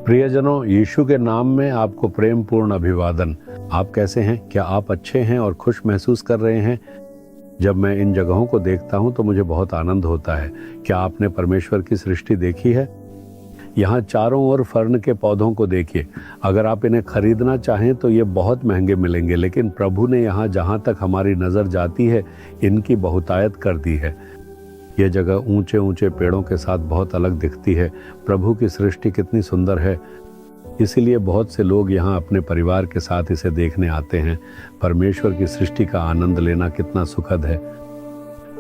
प्रियजनों, यीशु के नाम में आपको प्रेम पूर्ण अभिवादन। आप कैसे हैं? क्या आप अच्छे हैं और खुश महसूस कर रहे हैं? जब मैं इन जगहों को देखता हूं तो मुझे बहुत आनंद होता है। क्या आपने परमेश्वर की सृष्टि देखी है? यहाँ चारों ओर फर्न के पौधों को देखिए। अगर आप इन्हें खरीदना चाहें तो ये बहुत महंगे मिलेंगे, लेकिन प्रभु ने यहाँ जहाँ तक हमारी नज़र जाती है इनकी बहुतायत कर दी है। यह जगह ऊंचे ऊंचे पेड़ों के साथ बहुत अलग दिखती है। प्रभु की सृष्टि कितनी सुंदर है, इसीलिए बहुत से लोग यहाँ अपने परिवार के साथ इसे देखने आते हैं। परमेश्वर की सृष्टि का आनंद लेना कितना सुखद है।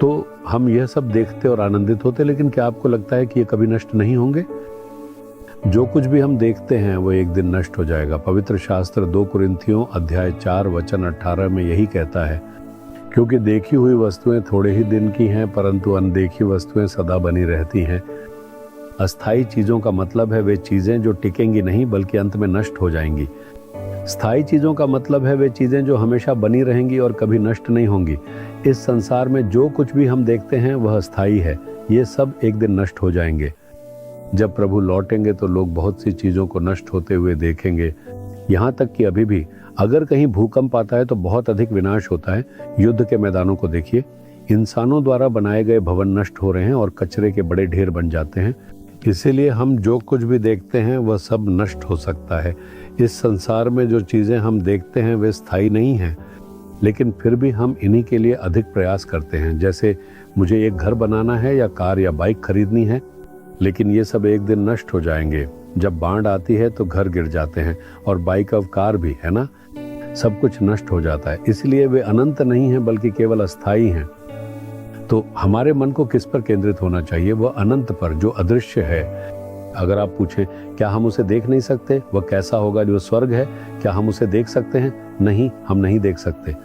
तो हम यह सब देखते और आनंदित होते, लेकिन क्या आपको लगता है कि ये कभी नष्ट नहीं होंगे? जो कुछ भी हम देखते हैं वो एक दिन नष्ट हो जाएगा। पवित्र शास्त्र 2 कुरिन्थियों अध्याय 4 वचन 18 में यही कहता है, क्योंकि देखी हुई वस्तुएं थोड़े ही दिन की हैं, परंतु अनदेखी वस्तुएं सदा बनी रहती हैं। अस्थायी चीज़ों का मतलब है वे चीज़ें जो टिकेंगी नहीं बल्कि अंत में नष्ट हो जाएंगी। स्थायी चीज़ों का मतलब है वे चीज़ें जो हमेशा बनी रहेंगी और कभी नष्ट नहीं होंगी। इस संसार में जो कुछ भी हम देखते हैं वह अस्थायी है। ये सब एक दिन नष्ट हो जाएंगे। जब प्रभु लौटेंगे तो लोग बहुत सी चीज़ों को नष्ट होते हुए देखेंगे। यहाँ तक कि अभी भी अगर कहीं भूकंप आता है तो बहुत अधिक विनाश होता है। युद्ध के मैदानों को देखिए, इंसानों द्वारा बनाए गए भवन नष्ट हो रहे हैं और कचरे के बड़े ढेर बन जाते हैं। इसीलिए हम जो कुछ भी देखते हैं वह सब नष्ट हो सकता है। इस संसार में जो चीज़ें हम देखते हैं वे स्थायी नहीं हैं, लेकिन फिर भी हम इन्हीं के लिए अधिक प्रयास करते हैं। जैसे मुझे एक घर बनाना है या कार या बाइक खरीदनी है, लेकिन ये सब एक दिन नष्ट हो जाएंगे। जब बाढ़ आती है तो घर गिर जाते हैं और बाइक और कार भी, है ना? सब कुछ नष्ट हो जाता है। इसलिए वे अनंत नहीं हैं बल्कि केवल अस्थायी हैं। तो हमारे मन को किस पर केंद्रित होना चाहिए? वह अनंत पर, जो अदृश्य है। अगर आप पूछें क्या हम उसे देख नहीं सकते? वह कैसा होगा? जो स्वर्ग है, क्या हम उसे देख सकते हैं? नहीं, हम नहीं देख सकते।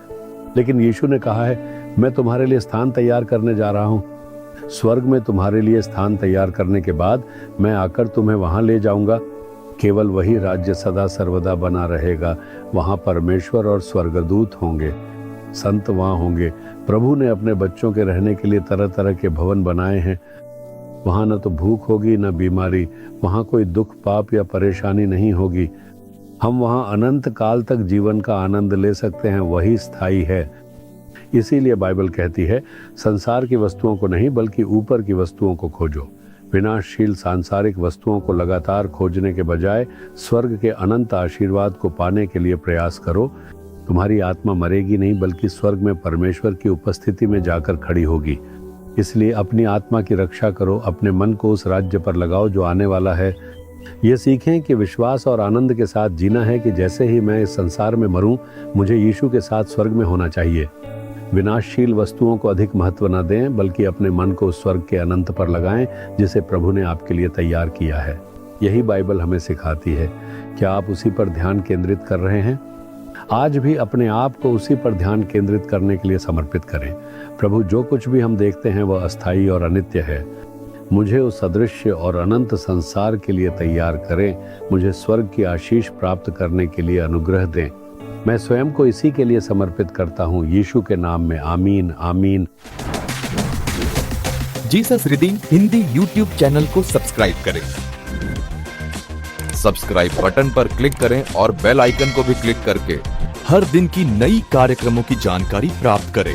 लेकिन यीशु ने कहा है, मैं तुम्हारे लिए स्थान तैयार करने जा रहा हूँ। स्वर्ग में तुम्हारे लिए स्थान तैयार करने के बाद मैं आकर तुम्हें वहां ले जाऊंगा। केवल वही राज्य सदा सर्वदा बना रहेगा। वहां परमेश्वर और स्वर्गदूत होंगे, संत वहां होंगे। प्रभु ने अपने बच्चों के रहने के लिए तरह तरह के भवन बनाए हैं। वहां न तो भूख होगी न बीमारी, वहां कोई दुख पाप या परेशानी नहीं होगी। हम वहां अनंत काल तक जीवन का आनंद ले सकते हैं। वही स्थायी है। इसीलिए बाइबल कहती है, संसार की वस्तुओं को नहीं बल्कि ऊपर की वस्तुओं को खोजो। विनाशशील सांसारिक वस्तुओं को लगातार खोजने के बजाय स्वर्ग के अनंत आशीर्वाद को पाने के लिए प्रयास करो। तुम्हारी आत्मा मरेगी नहीं बल्कि स्वर्ग में परमेश्वर की उपस्थिति में जाकर खड़ी होगी। इसलिए अपनी आत्मा की रक्षा करो। अपने मन को उस राज्य पर लगाओ जो आने वाला है। ये सीखें कि विश्वास और आनंद के साथ जीना है कि जैसे ही मैं इस संसार में मरूं, मुझे यीशु के साथ स्वर्ग में होना चाहिए। विनाशशील वस्तुओं को अधिक महत्व न दें बल्कि अपने मन को स्वर्ग के अनंत पर लगाएं जिसे प्रभु ने आपके लिए तैयार किया है। यही बाइबल हमें सिखाती है। क्या आप उसी पर ध्यान केंद्रित कर रहे हैं? आज भी अपने आप को उसी पर ध्यान केंद्रित करने के लिए समर्पित करें। प्रभु, जो कुछ भी हम देखते हैं वह अस्थायी और अनित्य है। मुझे उस अदृश्य और अनंत संसार के लिए तैयार करें। मुझे स्वर्ग की आशीष प्राप्त करने के लिए अनुग्रह दें। मैं स्वयं को इसी के लिए समर्पित करता हूँ, यीशु के नाम में। आमीन, आमीन। Jesus redeem Hindi YouTube channel को सब्सक्राइब करें। सब्सक्राइब बटन पर क्लिक करें और बेल आइकन को भी क्लिक करके हर दिन की नई कार्यक्रमों की जानकारी प्राप्त करें।